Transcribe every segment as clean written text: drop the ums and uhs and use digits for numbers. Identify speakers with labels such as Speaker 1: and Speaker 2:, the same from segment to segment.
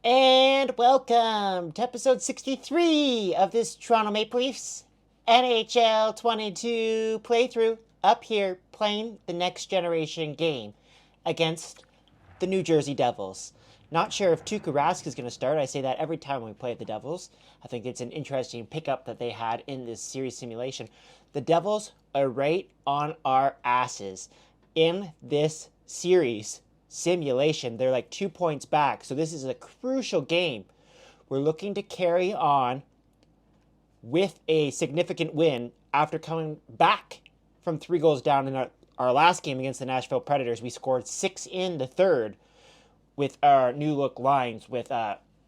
Speaker 1: And welcome to episode 63 of this Toronto Maple Leafs NHL 22 playthrough up here playing the next generation game against the New Jersey Devils. Not sure if Tuukka Rask is going to start. I say that every time we play the Devils. I think it's an interesting pickup that they had in this series simulation. The Devils are right on our asses in this series simulation. They're like 2 points back. So this is a crucial game. We're looking to carry on with a significant win after coming back from 3 goals down in our last game against the Nashville Predators. We scored 6 in the third with our new look lines with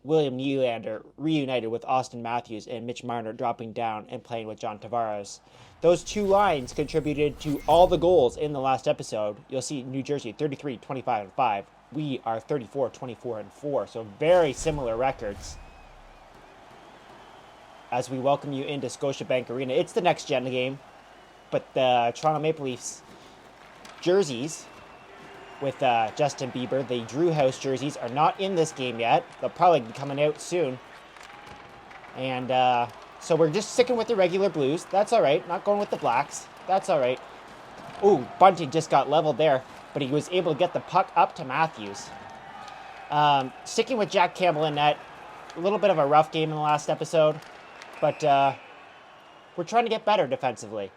Speaker 1: William Nylander reunited with Austin Matthews and Mitch Marner dropping down and playing with John Tavares. Those two lines contributed to all the goals in the last episode. You'll see New Jersey 33, 25, and 5. We are 34, 24, and 4. So very similar records. As we welcome you into Scotiabank Arena. It's the next gen game, but the Toronto Maple Leafs jerseys with Justin Bieber, the Drew House jerseys, are not in this game yet. They'll probably be coming out soon. And so we're just sticking with the regular blues. That's all right. Not going with the blacks. That's all right. Ooh, Bunting just got leveled there, but he was able to get the puck up to Matthews. Sticking with Jack Campbell in net. A little bit of a rough game in the last episode, but we're trying to get better defensively.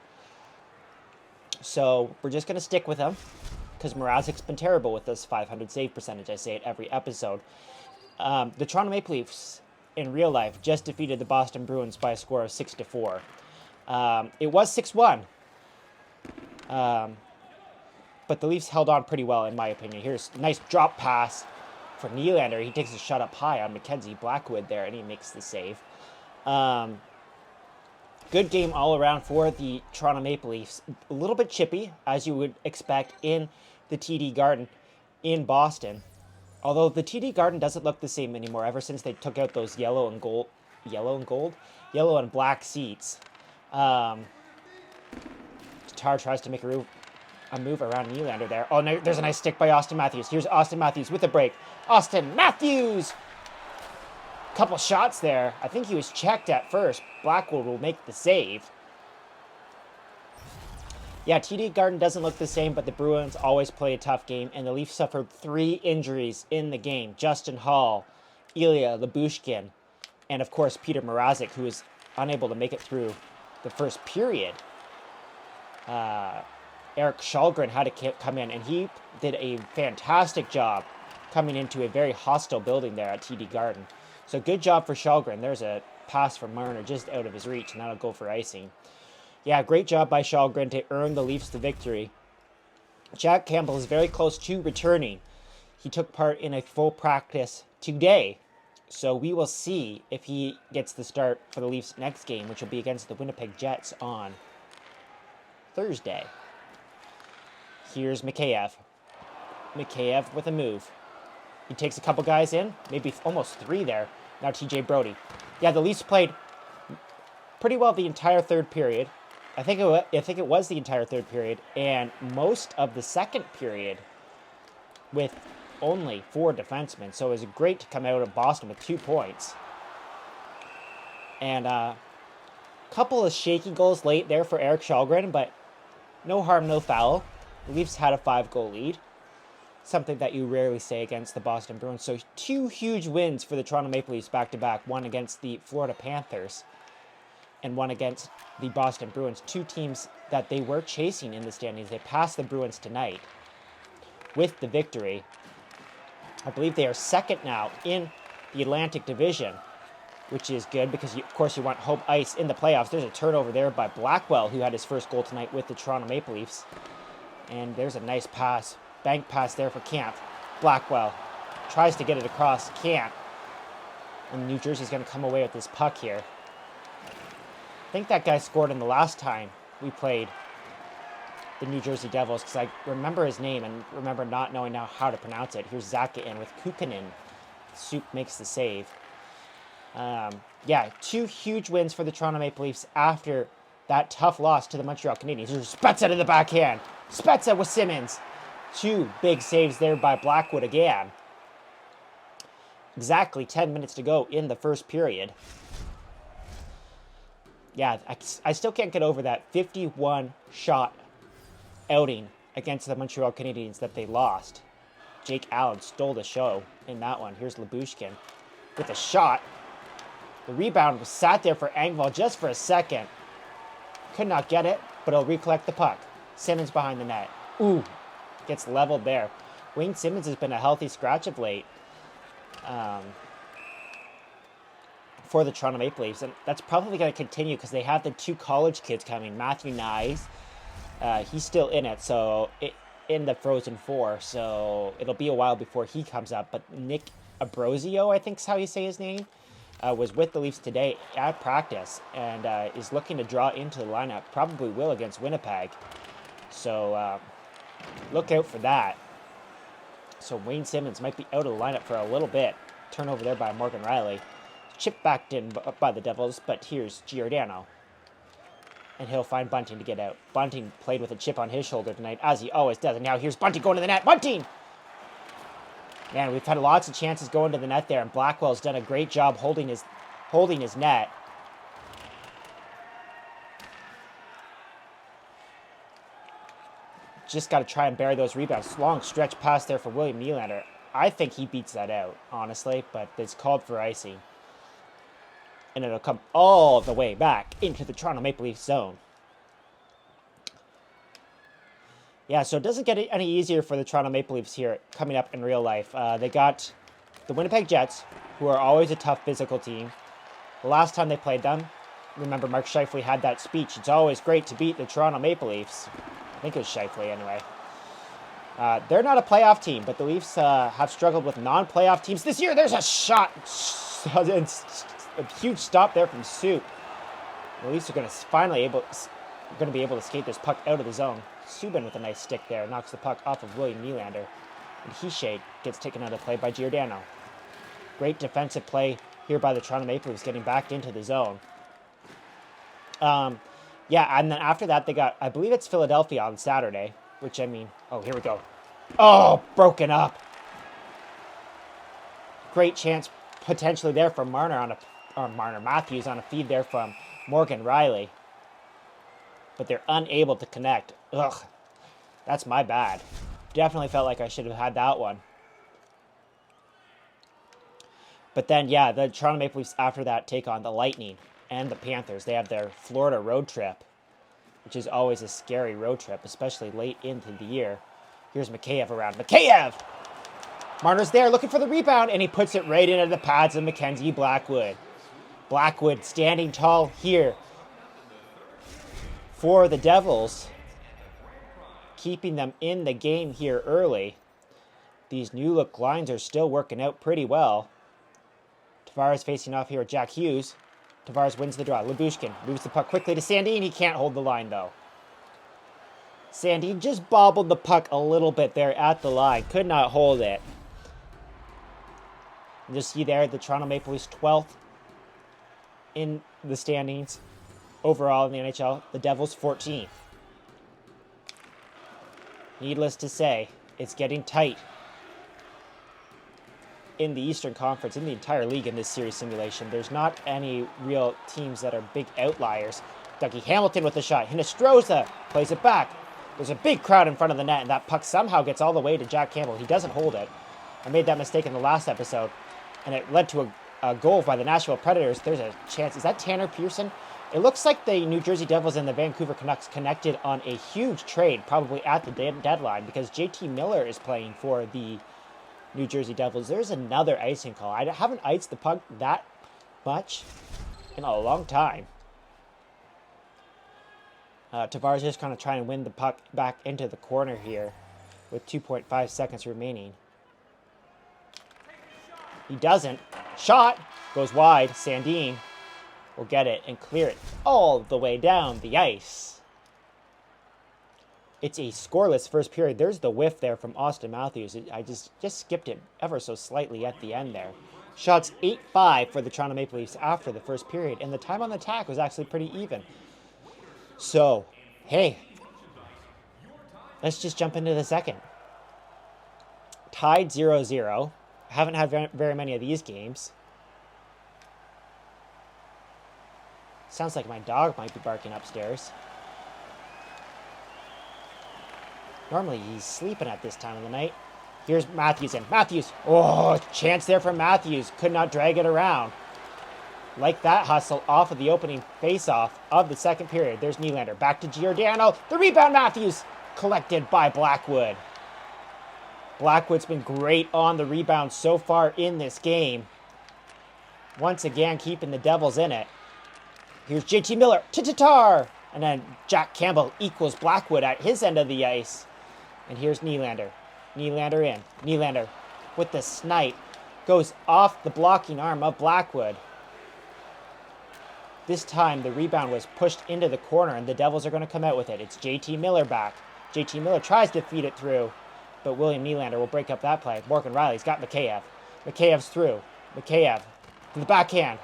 Speaker 1: So we're just going to stick with him because Mrazek's been terrible with this 500 save percentage. I say it every episode. The Toronto Maple Leafs in real life just defeated the Boston Bruins by a score of 6-4. It was 6-1. But the Leafs held on pretty well, in my opinion. Here's a nice drop pass for Nylander. He takes a shot up high on Mackenzie Blackwood there, and he makes the save. Good game all around for the Toronto Maple Leafs. A little bit chippy, as you would expect in the TD Garden in Boston. Although the TD Garden doesn't look the same anymore ever since they took out those yellow and black seats. Tatar tries to make a move around Nylander there. Oh, no, there's a nice stick by Austin Matthews. Here's Austin Matthews with a break. Austin Matthews! Couple shots there. I think he was checked at first. Blackwood will make the save. Yeah, TD Garden doesn't look the same, but the Bruins always play a tough game, and the Leafs suffered 3 injuries in the game. Justin Hall, Ilya Lyubushkin, and of course Petr Mrazek, who was unable to make it through the first period. Erik Källgren had to come in, and he did a fantastic job coming into a very hostile building there at TD Garden. So good job for Källgren. There's a pass from Marner just out of his reach, and that'll go for icing. Yeah, great job by Källgren to earn the Leafs the victory. Jack Campbell is very close to returning. He took part in a full practice today. So we will see if he gets the start for the Leafs next game, which will be against the Winnipeg Jets on Thursday. Here's Mikheyev. Mikheyev with a move. He takes a couple guys in, maybe almost 3 there. Now TJ Brodie. Yeah, the Leafs played pretty well the entire third period. I think it was the entire third period, and most of the second period with only 4 defensemen. So it was great to come out of Boston with 2 points. And a couple of shaky goals late there for Erik Källgren, but no harm, no foul. The Leafs had a 5-goal lead. Something that you rarely say against the Boston Bruins. So 2 huge wins for the Toronto Maple Leafs back-to-back. One against the Florida Panthers and one against the Boston Bruins. 2 teams that they were chasing in the standings. They passed the Bruins tonight with the victory. I believe they are second now in the Atlantic Division, which is good because, of course, you want home ice in the playoffs. There's a turnover there by Blackwell, who had his first goal tonight with the Toronto Maple Leafs. And there's a nice pass. Bank pass there for Camp. Blackwell tries to get it across. Can't. And New Jersey's going to come away with this puck here. I think that guy scored in the last time we played the New Jersey Devils because I remember his name and remember not knowing now how to pronounce it. Here's Zakain with Kukkonen. Soup makes the save. Yeah, 2 huge wins for the Toronto Maple Leafs after that tough loss to the Montreal Canadiens. Here's Spezza to the backhand. Spezza with Simmons. 2 big saves there by Blackwood again. exactly 10 minutes to go in the first period. Yeah, I still can't get over that 51-shot outing against the Montreal Canadiens that they lost. Jake Allen stole the show in that one. Here's Lyubushkin with a shot. The rebound was sat there for Engvall just for a second. Could not get it, but he'll recollect the puck. Simmons behind the net. Ooh, gets leveled there. Wayne Simmons has been a healthy scratch of late for the Toronto Maple Leafs, and that's probably going to continue because they have the 2 college kids coming. Matthew Nyes, he's still in it, so in the Frozen Four, so it'll be a while before he comes up. But Nick Abrosio, I think is how you say his name, was with the Leafs today at practice and is looking to draw into the lineup. Probably will against Winnipeg. So look out for that. So Wayne Simmons might be out of the lineup for a little bit. Turnover there by Morgan Riley. Chip backed in by the Devils, but here's Giordano. And he'll find Bunting to get out. Bunting played with a chip on his shoulder tonight, as he always does. And now here's Bunting going to the net. Bunting! Man, we've had lots of chances going to the net there, and Blackwell's done a great job holding his net. Just got to try and bury those rebounds. Long stretch pass there for William Nylander. I think he beats that out, honestly, but it's called for icing. And it'll come all the way back into the Toronto Maple Leafs zone. Yeah, so it doesn't get any easier for the Toronto Maple Leafs here coming up in real life. They got the Winnipeg Jets, who are always a tough physical team. The last time they played them, remember Mark Scheifele had that speech, it's always great to beat the Toronto Maple Leafs. I think it was Scheifele anyway. They're not a playoff team, but the Leafs have struggled with non-playoff teams this year. There's a shot. A huge stop there from Soup. The Leafs are going to be able to skate this puck out of the zone. Subban with a nice stick there knocks the puck off of William Nylander. And Hishade gets taken out of play by Giordano. Great defensive play here by the Toronto Maple Leafs getting back into the zone. Yeah, and then after that they got, I believe it's Philadelphia on Saturday, which I mean, oh, here we go. Oh, broken up. Great chance potentially there for Marner Matthews on a feed there from Morgan Riley. But they're unable to connect. Ugh, that's my bad. Definitely felt like I should have had that one. But then, yeah, the Toronto Maple Leafs after that take on the Lightning and the Panthers. They have their Florida road trip, which is always a scary road trip, especially late into the year. Here's Mikheyev around. Mikheyev! Marner's there looking for the rebound, and he puts it right into the pads of Mackenzie Blackwood. Blackwood standing tall here for the Devils, keeping them in the game here early. These new look lines are still working out pretty well. Tavares facing off here with Jack Hughes. Tavares wins the draw. Lyubushkin moves the puck quickly to Sandin. He can't hold the line, though. Sandin just bobbled the puck a little bit there at the line. Could not hold it. And just see there, the Toronto Maple Leafs 12th in the standings overall in the NHL. The Devils 14th. Needless to say, it's getting tight in the Eastern Conference, in the entire league in this series simulation. There's not any real teams that are big outliers. Dougie Hamilton with the shot. Hinostroza plays it back. There's a big crowd in front of the net, and that puck somehow gets all the way to Jack Campbell. He doesn't hold it. I made that mistake in the last episode, and it led to a goal by the Nashville Predators. There's a chance. Is that Tanner Pearson? It looks like the New Jersey Devils and the Vancouver Canucks connected on a huge trade, probably at the deadline, because JT Miller is playing for the New Jersey Devils. There's another icing call. I haven't iced the puck that much in a long time. Tavares just kind of trying to win the puck back into the corner here with 2.5 seconds remaining. He doesn't. Shot goes wide. Sandin will get it and clear it all the way down the ice. It's a scoreless first period. There's the whiff there from Austin Matthews. I just skipped it ever so slightly at the end there. Shots 8-5 for the Toronto Maple Leafs after the first period, and the time on the attack was actually pretty even. So, hey, let's just jump into the second. Tied 0-0. Haven't had very many of these games. Sounds like my dog might be barking upstairs. Normally he's sleeping at this time of the night. Here's Matthews in. Matthews! Oh, chance there for Matthews. Could not drag it around. Like that hustle off of the opening face-off of the second period. There's Nylander. Back to Giordano. The rebound, Matthews! Collected by Blackwood. Blackwood's been great on the rebound so far in this game. Once again, keeping the Devils in it. Here's JT Miller. Tatar! And then Jack Campbell equals Blackwood at his end of the ice. And here's Nylander. Nylander in. Nylander with the snipe. Goes off the blocking arm of Blackwood. This time the rebound was pushed into the corner and the Devils are going to come out with it. It's JT Miller back. JT Miller tries to feed it through, but William Nylander will break up that play. Morgan Riley's got Mikheyev. Mikheyev's through. Mikheyev to the backhand.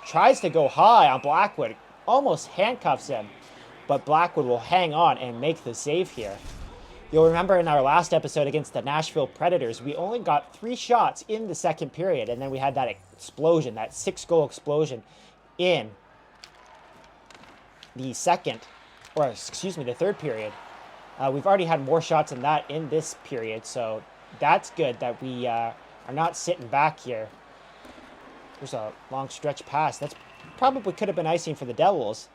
Speaker 1: Tries to go high on Blackwood. Almost handcuffs him. But Blackwood will hang on and make the save here. You'll remember in our last episode against the Nashville Predators, we only got 3 shots in the second period. And then we had that explosion, that 6-goal explosion in the third period. We've already had more shots than that in this period. So that's good that we are not sitting back here. There's a long stretch pass. That's probably could have been icing for the Devils.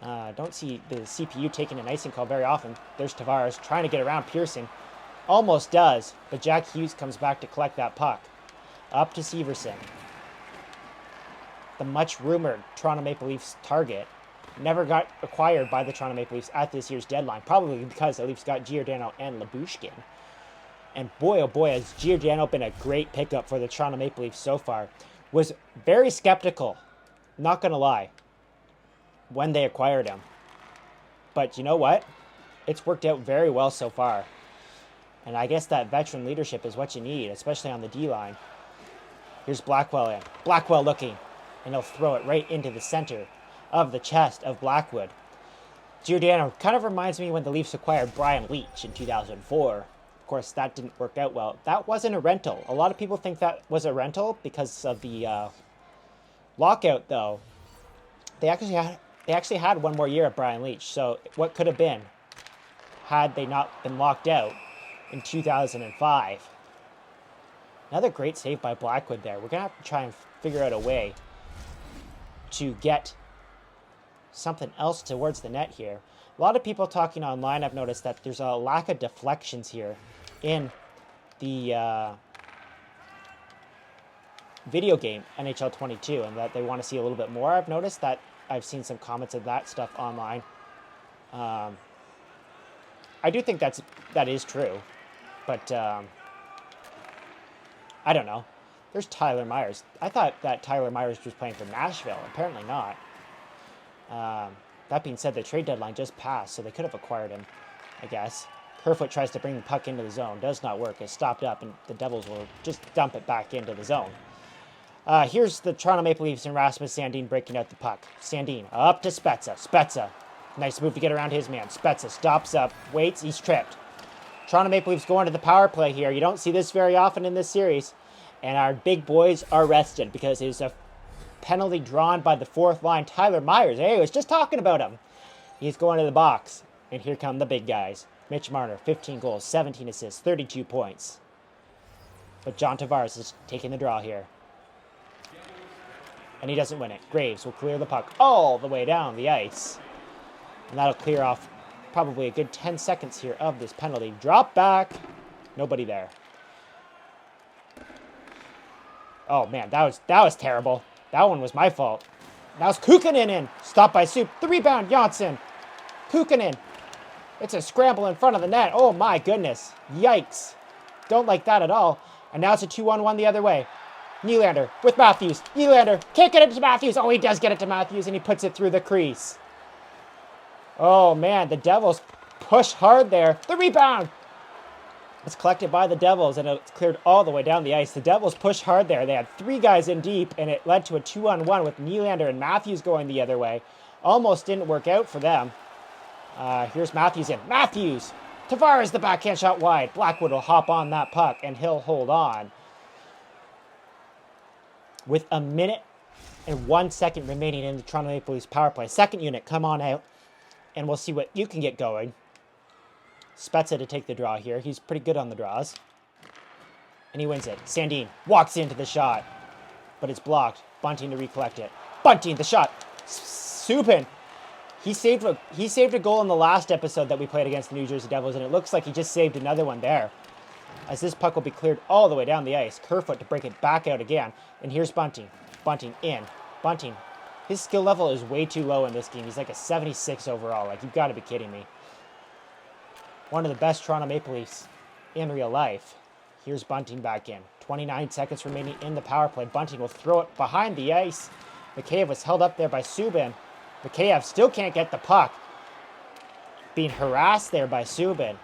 Speaker 1: Don't see the CPU taking an icing call very often. There's Tavares trying to get around Pearson. Almost does, but Jack Hughes comes back to collect that puck. Up to Severson. The much-rumored Toronto Maple Leafs target never got acquired by the Toronto Maple Leafs at this year's deadline, probably because the Leafs got Giordano and Lyubushkin. And boy, oh boy, has Giordano been a great pickup for the Toronto Maple Leafs so far. Was very skeptical, not going to lie, when they acquired him. But you know what? It's worked out very well so far. And I guess that veteran leadership is what you need, especially on the D-line. Here's Blackwell in. Blackwell looking. And he'll throw it right into the center of the chest of Blackwood. Giordano kind of reminds me when the Leafs acquired Brian Leetch in 2004. Of course, that didn't work out well. That wasn't a rental. A lot of people think that was a rental because of the lockout, though. They actually had one more year of Brian Leetch. So what could have been had they not been locked out in 2005? Another great save by Blackwood there. We're going to have to try and figure out a way to get something else towards the net here. A lot of people talking online, I've noticed that there's a lack of deflections here in the video game NHL 22, and that they want to see a little bit more. I've noticed that I've seen some comments of that stuff online. I do think that is true, but I don't know. There's Tyler Myers. I thought that Tyler Myers was playing for Nashville. Apparently not. That being said, the trade deadline just passed, so they could have acquired him, I guess. Kerfoot tries to bring the puck into the zone. Does not work. It's stopped up, and the Devils will just dump it back into the zone. Here's the Toronto Maple Leafs and Rasmus Sandin breaking out the puck. Sandin up to Spezza. Spezza. Nice move to get around his man. Spezza stops up, waits, he's tripped. Toronto Maple Leafs going to the power play here. You don't see this very often in this series. And our big boys are rested because it was a penalty drawn by the fourth line, Tyler Myers. Hey, I was just talking about him. He's going to the box. And here come the big guys. Mitch Marner, 15 goals, 17 assists, 32 points. But John Tavares is taking the draw here. And he doesn't win it. Graves will clear the puck all the way down the ice. And that'll clear off probably a good 10 seconds here of this penalty. Drop back. Nobody there. Oh, man, that was terrible. That one was my fault. Now it's Kukkonen in. Stopped by Soup. The rebound, Janssen. Kukkonen. It's a scramble in front of the net. Oh, my goodness. Yikes. Don't like that at all. And now it's a 2-on-1 the other way. Nylander with Matthews. Nylander kicking it to Matthews. Oh, he does get it to Matthews, and he puts it through the crease. Oh, man, the Devils push hard there. The rebound. It's collected by the Devils, and it's cleared all the way down the ice. The Devils push hard there. They had 3 guys in deep, and it led to a 2-on-1 with Nylander and Matthews going the other way. Almost didn't work out for them. Here's Matthews in. Matthews! Tavares, the backhand shot wide. Blackwood will hop on that puck, and he'll hold on. with a minute and 1 second remaining in the Toronto Maple Leafs power play. Second unit, come on out, and we'll see what you can get going. Spezza to take the draw here. He's pretty good on the draws. And he wins it. Sandin walks into the shot, but it's blocked. Bunting to recollect it. Bunting, the shot. Supin. He saved a goal in the last episode that we played against the New Jersey Devils, and it looks like he just saved another one there. As this puck will be cleared all the way down the ice. Kerfoot to break it back out again. And here's Bunting. Bunting in. Bunting. His skill level is way too low in this game. He's like a 76 overall. Like, you've got to be kidding me. One of the best Toronto Maple Leafs in real life. Here's Bunting back in. 29 seconds remaining in the power play. Bunting will throw it behind the ice. Mikheyev was held up there by Subban. Mikheyev still can't get the puck. Being harassed there by Subban.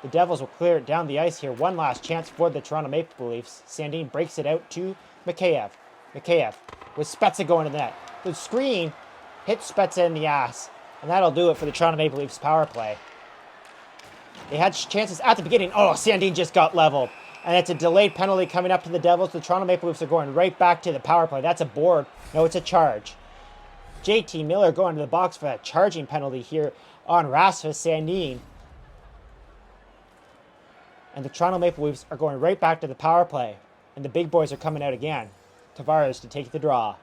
Speaker 1: The Devils will clear it down the ice here. One last chance for the Toronto Maple Leafs. Sandin breaks it out to Mikheyev. Mikheyev with Spezza going to the net. The screen hits Spezza in the ass. And that'll do it for the Toronto Maple Leafs power play. They had chances at the beginning. Oh, Sandin just got leveled. And it's a delayed penalty coming up to the Devils. The Toronto Maple Leafs are going right back to the power play. That's a board. No, it's a charge. JT Miller going to the box for that charging penalty here on Rasmus Sandin. And the Toronto Maple Leafs are going right back to the power play. And the big boys are coming out again. Tavares to take the draw.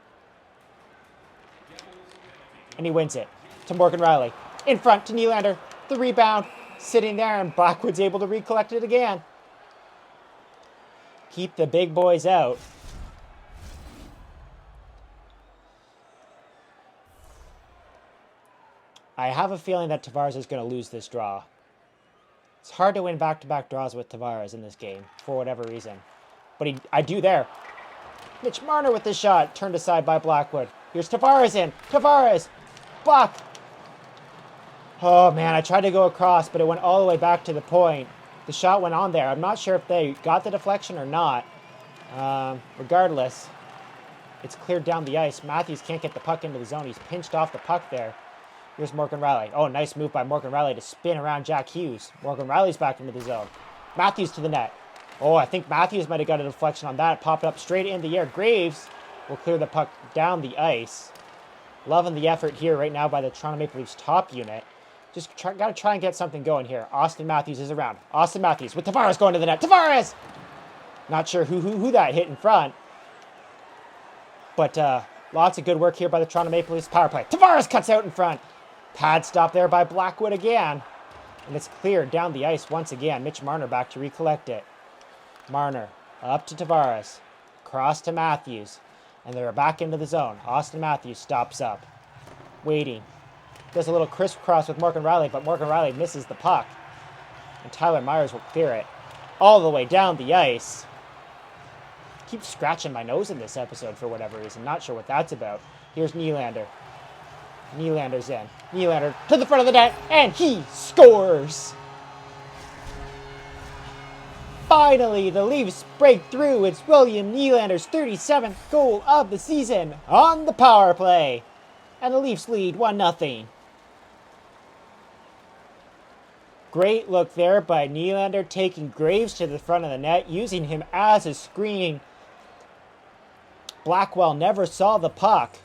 Speaker 1: And he wins it to Morgan Rielly. In front to Nylander. The rebound. Sitting there, and Blackwood's able to recollect it again. Keep the big boys out. I have a feeling that Tavares is going to lose this draw. It's hard to win back-to-back draws with Tavares in this game, for whatever reason. But I do there. Mitch Marner with the shot, turned aside by Blackwood. Here's Tavares in. Tavares! Block! Oh, man, I tried to go across, but it went all the way back to the point. The shot went on there. I'm not sure if they got the deflection or not. Regardless, it's cleared down the ice. Matthews can't get the puck into the zone. He's pinched off the puck there. Here's Morgan Rielly. Oh, nice move by Morgan Rielly to spin around Jack Hughes. Morgan Rielly's back into the zone. Matthews to the net. Oh, I think Matthews might have got a deflection on that. It popped up straight in the air. Graves will clear the puck down the ice. Loving the effort here right now by the Toronto Maple Leafs top unit. Just got to try and get something going here. Austin Matthews is around. Austin Matthews with Tavares going to the net. Tavares! Not sure who that hit in front. But lots of good work here by the Toronto Maple Leafs power play. Tavares cuts out in front. Pad stop there by Blackwood again. And it's cleared down the ice once again. Mitch Marner back to recollect it. Marner up to Tavares. Cross to Matthews. And they're back into the zone. Austin Matthews stops up. Waiting. Does a little crisscross with Morgan Rielly, but Morgan Rielly misses the puck. And Tyler Myers will clear it all the way down the ice. Keep scratching my nose in this episode for whatever reason. Not sure what that's about. Here's Nylander. Nylander's in. Nylander to the front of the net, and he scores! Finally, the Leafs break through. It's William Nylander's 37th goal of the season on the power play. And the Leafs lead 1-0. Great look there by Nylander, taking Graves to the front of the net, using him as a screen. Blackwell never saw the puck.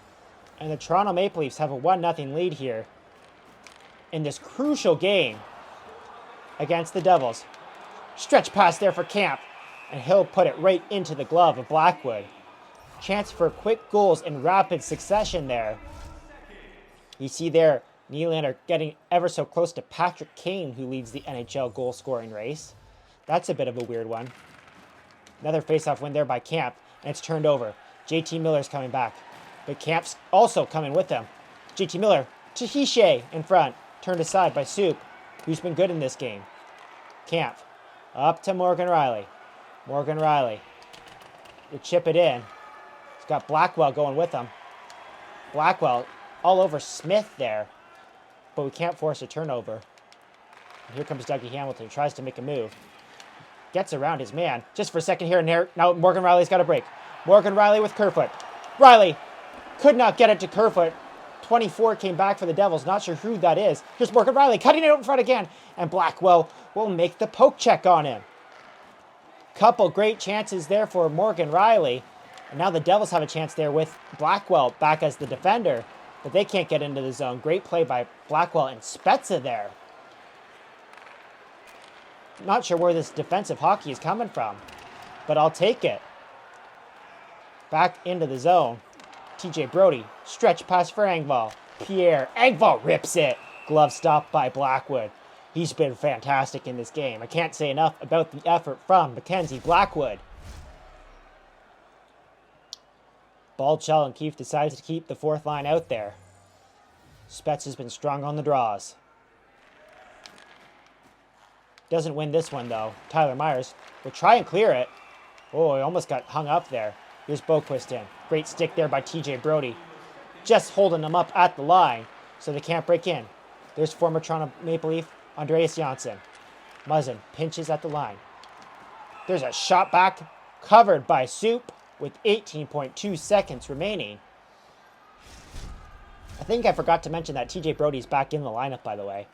Speaker 1: And the Toronto Maple Leafs have a 1-0 lead here in this crucial game against the Devils. Stretch pass there for Camp, and he'll put it right into the glove of Blackwood. Chance for quick goals in rapid succession there. You see there, Nylander getting ever so close to Patrick Kane, who leads the NHL goal-scoring race. That's a bit of a weird one. Another face-off win there by Camp, and it's turned over. JT Miller's coming back, but Camp's also coming with them. JT Miller to Hischier in front, turned aside by Soup, who's been good in this game. Camp up to Morgan Rielly. Morgan Rielly will chip it in. He's got Blackwell going with him. Blackwell all over Smith there, but we can't force a turnover. And here comes Dougie Hamilton, tries to make a move. Gets around his man, just for a second here and there. Now Morgan Rielly's got a break. Morgan Rielly with Kerfoot. Rielly could not get it to Kerfoot. 24 came back for the Devils, not sure who that is. Here's Morgan Rielly cutting it out in front again, and Blackwell will make the poke check on him. Couple great chances there for Morgan Rielly, Now the Devils have a chance there with Blackwell back as the defender, but they can't get into the zone. Great play by Blackwell and Spezza there. Not sure where this defensive hockey is coming from, but I'll take it. Back into the zone. TJ Brodie, stretch pass for Engvall. Pierre, Engvall rips it. Glove stopped by Blackwood. He's been fantastic in this game. I can't say enough about the effort from Mackenzie Blackwood. Baldshell and Keefe decides to keep the fourth line out there. Spets has been strong on the draws. Doesn't win this one, though. Tyler Myers will try and clear it. Oh, he almost got hung up there. Here's Boquist in. Great stick there by TJ Brodie. Just holding them up at the line so they can't break in. There's former Toronto Maple Leaf, Andreas Janssen. Muzzin pinches at the line. There's a shot back covered by Soup with 18.2 seconds remaining. I think I forgot to mention that TJ Brodie's back in the lineup, by the way.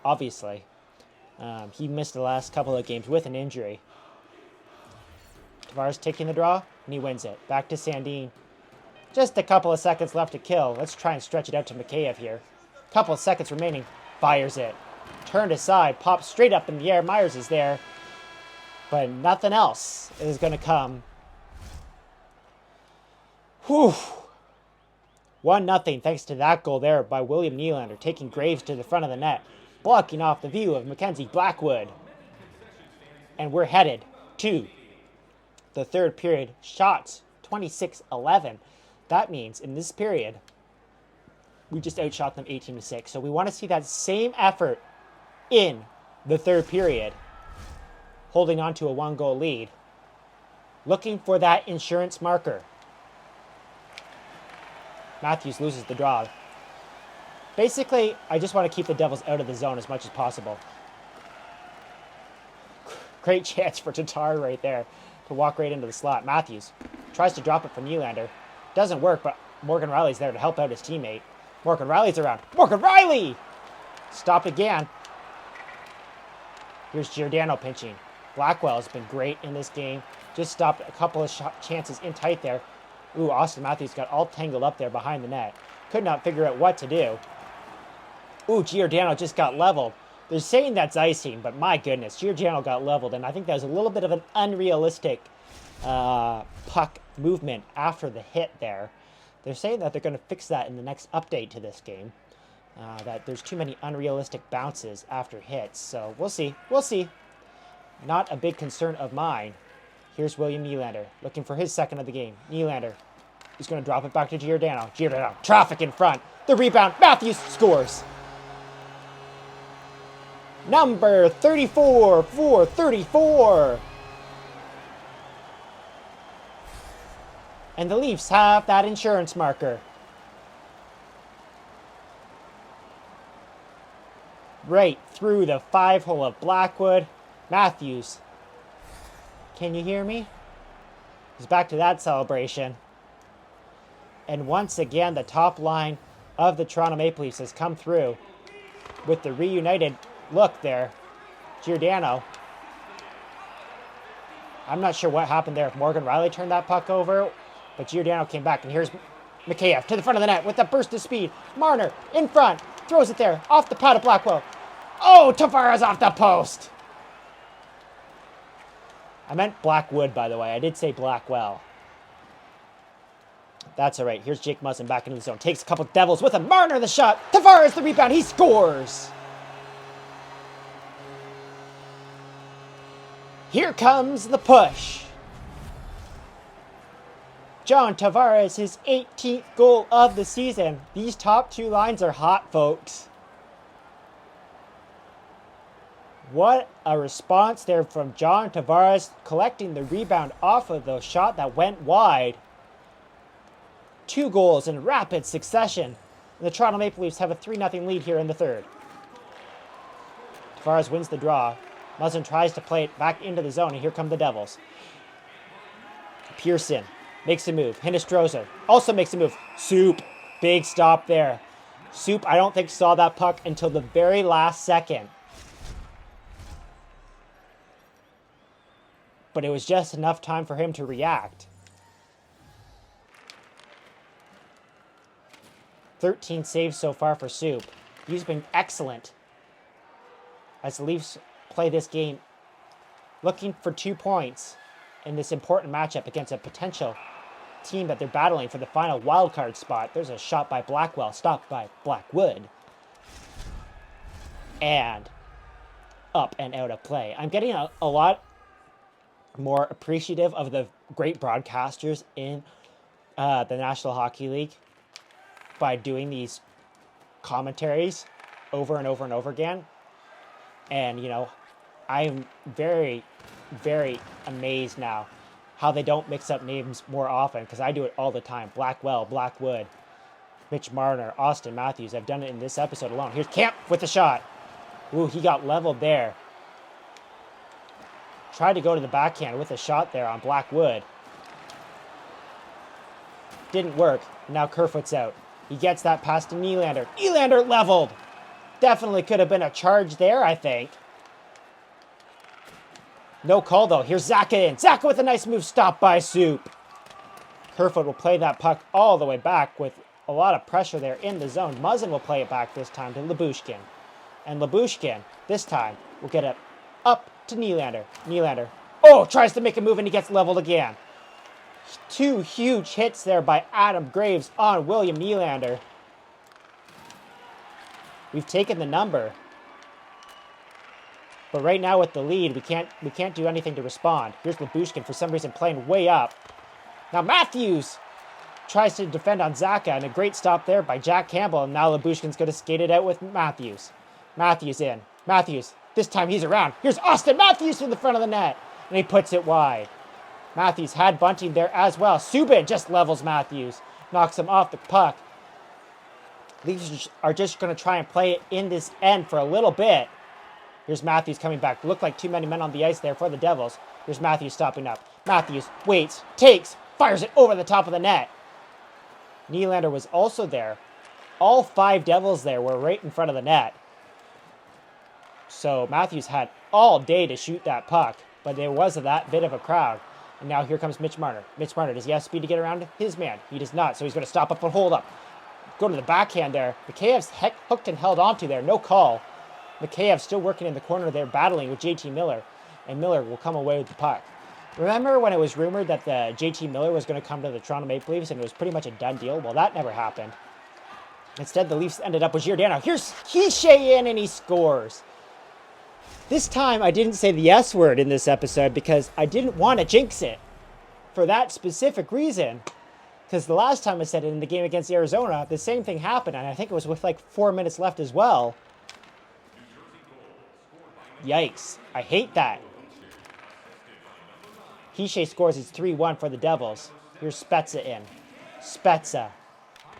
Speaker 1: Obviously. He missed the last couple of games with an injury. Tavares taking the draw, and he wins it. Back to Sandin. Just a couple of seconds left to kill. Let's try and stretch it out to Mikheyev here. Couple of seconds remaining. Fires it. Turned aside, pops straight up in the air. Myers is there. But nothing else is going to come. Whew. 1-0 thanks to that goal there by William Nylander, taking Graves to the front of the net, blocking off the view of Mackenzie Blackwood. And we're headed to the third period. Shots 26-11. That means in this period, we just outshot them 18-6. So we want to see that same effort in the third period, holding on to a 1-goal lead, looking for that insurance marker. Matthews loses the draw. Basically, I just want to keep the Devils out of the zone as much as possible. Great chance for Tatar right there to walk right into the slot. Matthews tries to drop it for Nylander. Doesn't work, but Morgan Riley's there to help out his teammate. Morgan Riley's around. Morgan Riley! Stopped again. Here's Giordano pinching. Blackwell has been great in this game. Just stopped a couple of chances in tight there. Ooh, Austin Matthews got all tangled up there behind the net. Could not figure out what to do. Ooh, Giordano just got leveled. They're saying that's icing, but my goodness, Giordano got leveled, and I think that was a little bit of an unrealistic puck movement after the hit there. They're saying that they're going to fix that in the next update to this game. That there's too many unrealistic bounces after hits, so we'll see. We'll see. Not a big concern of mine. Here's William Nylander, looking for his second of the game. Nylander is going to drop it back to Giordano. Giordano, traffic in front. The rebound, Matthews scores. Number 34 for 34. And the Leafs have that insurance marker. Right through the 5-hole of Blackwood. Matthews. Can you hear me? He's back to that celebration. And once again, the top line of the Toronto Maple Leafs has come through with the reunited look there. Giordano. I'm not sure what happened there if Morgan Riley turned that puck over, but Giordano came back, and here's Mikheyev to the front of the net with a burst of speed. Marner in front, throws it there, off the pad of Blackwell. Oh, Tavares off the post. I meant Blackwood, by the way. I did say Blackwell. That's all right. Here's Jake Muzzin back into the zone. Takes a couple Devils with him. Marner the shot. Tavares the rebound. He scores. Here comes the push. John Tavares, his 18th goal of the season. These top two lines are hot, folks. What a response there from John Tavares, collecting the rebound off of the shot that went wide. 2 goals in rapid succession. And the Toronto Maple Leafs have a 3-0 lead here in the third. Tavares wins the draw. Muzzin tries to play it back into the zone, and here come the Devils. Pearson makes a move. Hinestroza also makes a move. Soup, big stop there. Soup, I don't think saw that puck until the very last second. But it was just enough time for him to react. 13 saves so far for Soup. He's been excellent as the Leafs play this game, looking for 2 points in this important matchup against a potential team that they're battling for the final wildcard spot. There's a shot by Blackwell, stopped by Blackwood. And up and out of play. I'm getting a lot more appreciative of the great broadcasters in the National Hockey League by doing these commentaries over and over and over again. And, you know, I'm very, very amazed now how they don't mix up names more often, because I do it all the time. Blackwell, Blackwood, Mitch Marner, Austin Matthews. I've done it in this episode alone. Here's Camp with the shot. Ooh, he got leveled there. Tried to go to the backhand with a shot there on Blackwood. Didn't work. Now Kerfoot's out. He gets that pass to Nylander. Nylander leveled. Definitely could have been a charge there, I think. No call, though. Here's Zacha in. Zacha with a nice move, stopped by Soup. Kerfoot will play that puck all the way back with a lot of pressure there in the zone. Muzzin will play it back this time to Lyubushkin. And Lyubushkin, this time, will get it up to Nylander. Nylander, oh, tries to make a move and he gets leveled again. 2 huge hits there by Adam Graves on William Nylander. We've taken the number. But right now with the lead, we can't do anything to respond. Here's Lyubushkin, for some reason, playing way up. Now Matthews tries to defend on Zacha, and a great stop there by Jack Campbell. And now Lyubushkin's going to skate it out with Matthews. Matthews in. Matthews, this time he's around. Here's Austin Matthews from the front of the net. And he puts it wide. Matthews had bunting there as well. Subban just levels Matthews. Knocks him off the puck. Leafs are just going to try and play it in this end for a little bit. Here's Matthews coming back. Looked like too many men on the ice there for the Devils. Here's Matthews stopping up. Matthews waits, takes, fires it over the top of the net. Nylander was also there. All 5 Devils there were right in front of the net. So Matthews had all day to shoot that puck, but there was that bit of a crowd. And now here comes Mitch Marner. Mitch Marner, does he have speed to get around his man? He does not, so he's going to stop up and hold up. Go to the backhand there. Mikheyev's hooked and held onto there. No call. Mikheyev still working in the corner there, battling with JT Miller. And Miller will come away with the puck. Remember when it was rumored that the JT Miller was going to come to the Toronto Maple Leafs and it was pretty much a done deal? Well, that never happened. Instead, the Leafs ended up with Giordano. Here's Hischier in and he scores. This time, I didn't say the S word in this episode because I didn't want to jinx it for that specific reason. Because the last time I said it in the game against Arizona, the same thing happened, and I think it was with like 4 minutes left as well. Yikes. I hate that. Hischier scores. It's 3-1 for the Devils. Here's Spezza in. Spezza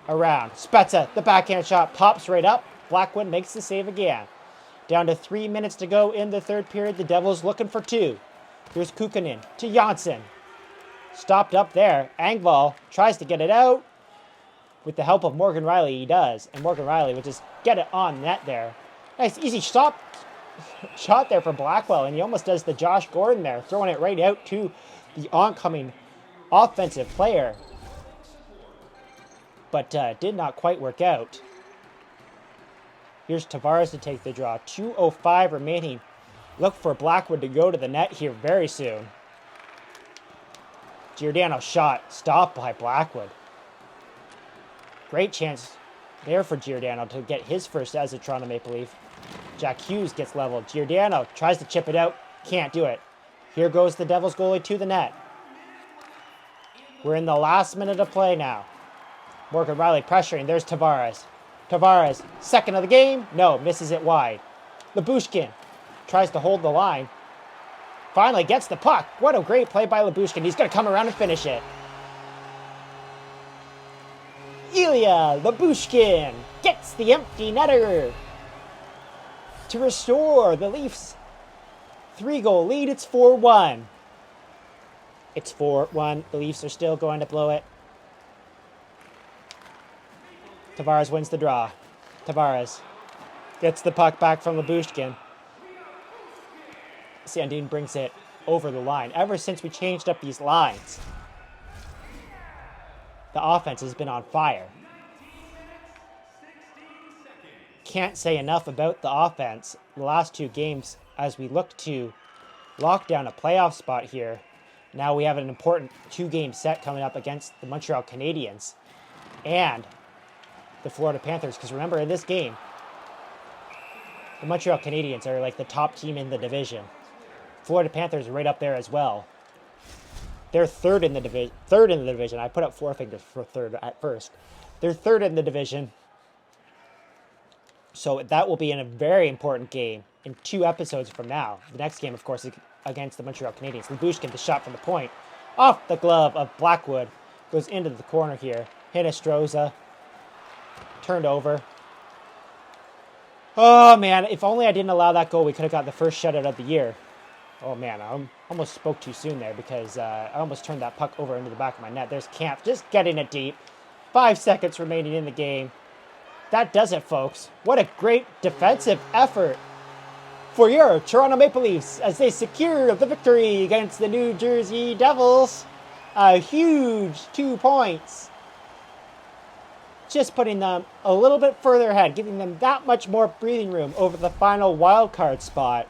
Speaker 1: around. Spezza, the backhand shot, pops right up. Blackwood makes the save again. Down to 3 minutes to go in the third period. The Devils looking for 2. Here's Kukkonen to Janssen. Stopped up there. Engvall tries to get it out. With the help of Morgan Rielly, he does. And Morgan Rielly will just get it on net there. Nice, easy shot there for Blackwell. And he almost does the Josh Gordon there, throwing it right out to the oncoming offensive player. But did not quite work out. Here's Tavares to take the draw. 2:05 remaining. Look for Blackwood to go to the net here very soon. Giordano shot. Stopped by Blackwood. Great chance there for Giordano to get his first as a Toronto Maple Leaf. Jack Hughes gets leveled. Giordano tries to chip it out. Can't do it. Here goes the Devils goalie to the net. We're in the last minute of play now. Morgan Rielly pressuring. There's Tavares. Tavares, second of the game. No, misses it wide. Lyubushkin tries to hold the line. Finally gets the puck. What a great play by Lyubushkin. He's going to come around and finish it. Ilya Lyubushkin gets the empty netter to restore the Leafs' 3-goal lead. It's 4-1. It's 4-1. The Leafs are still going to blow it. Tavares wins the draw. Tavares gets the puck back from Lyubushkin. Sandin brings it over the line. Ever since we changed up these lines, the offense has been on fire. can't say enough about the offense the last 2 games as we look to lock down a playoff spot here. Now we have an important 2-game set coming up against the Montreal Canadiens and the Florida Panthers. Because remember, in this game, the Montreal Canadiens are like the top team in the division. Florida Panthers are right up there as well. They're third in the division. I put up 4 fingers for third at first. They're third in the division. So that will be in a very important game in 2 episodes from now. The next game, of course, is against the Montreal Canadiens. Lyubushkin, the shot from the point. Off the glove of Blackwood. Goes into the corner here. Hinostroza. Turned over. Oh, man. If only I didn't allow that goal, we could have got the first shutout of the year. Oh, man. I almost spoke too soon there because I almost turned that puck over into the back of my net. There's Camp just getting it deep. 5 seconds remaining in the game. That does it, folks. What a great defensive effort for your Toronto Maple Leafs as they secure the victory against the New Jersey Devils. A huge 2 points. Just putting them a little bit further ahead, giving them that much more breathing room over the final wildcard spot.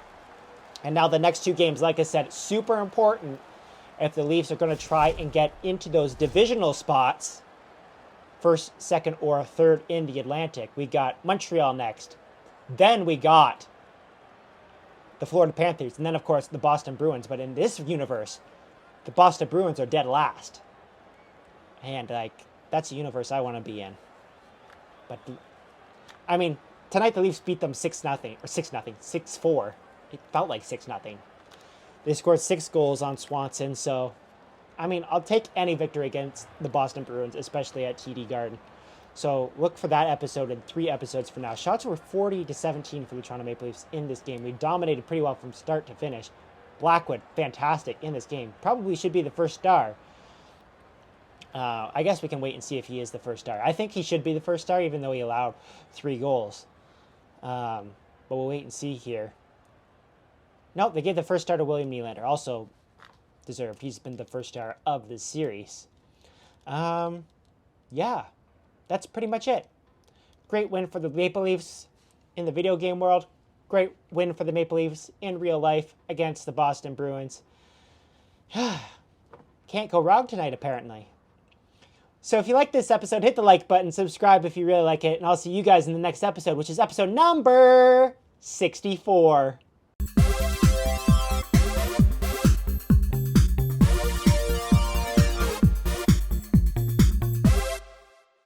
Speaker 1: And now the next 2 games, like I said, super important if the Leafs are going to try and get into those divisional spots. First, second, or third in the Atlantic. We got Montreal next. Then we got the Florida Panthers. And then, of course, the Boston Bruins. But in this universe, the Boston Bruins are dead last. And, that's a universe I want to be in. But, tonight the Leafs beat them 6-0. Or 6-0. 6-4. It felt like 6-0. They scored 6 goals on Swanson, so I'll take any victory against the Boston Bruins, especially at TD Garden. So look for that episode in 3 episodes from now. Shots were 40-17 for the Toronto Maple Leafs in this game. We dominated pretty well from start to finish. Blackwood, fantastic in this game. Probably should be the first star. I guess we can wait and see if he is the first star. I think he should be the first star, even though he allowed 3 goals. But we'll wait and see here. Nope, they gave the first star to William Nylander. Also deserved. He's been the first star of this series. Yeah, that's pretty much it. Great win for the Maple Leafs in the video game world. Great win for the Maple Leafs in real life against the Boston Bruins. Can't go wrong tonight, apparently. So if you like this episode, hit the like button, subscribe if you really like it, and I'll see you guys in the next episode, which is episode number 64.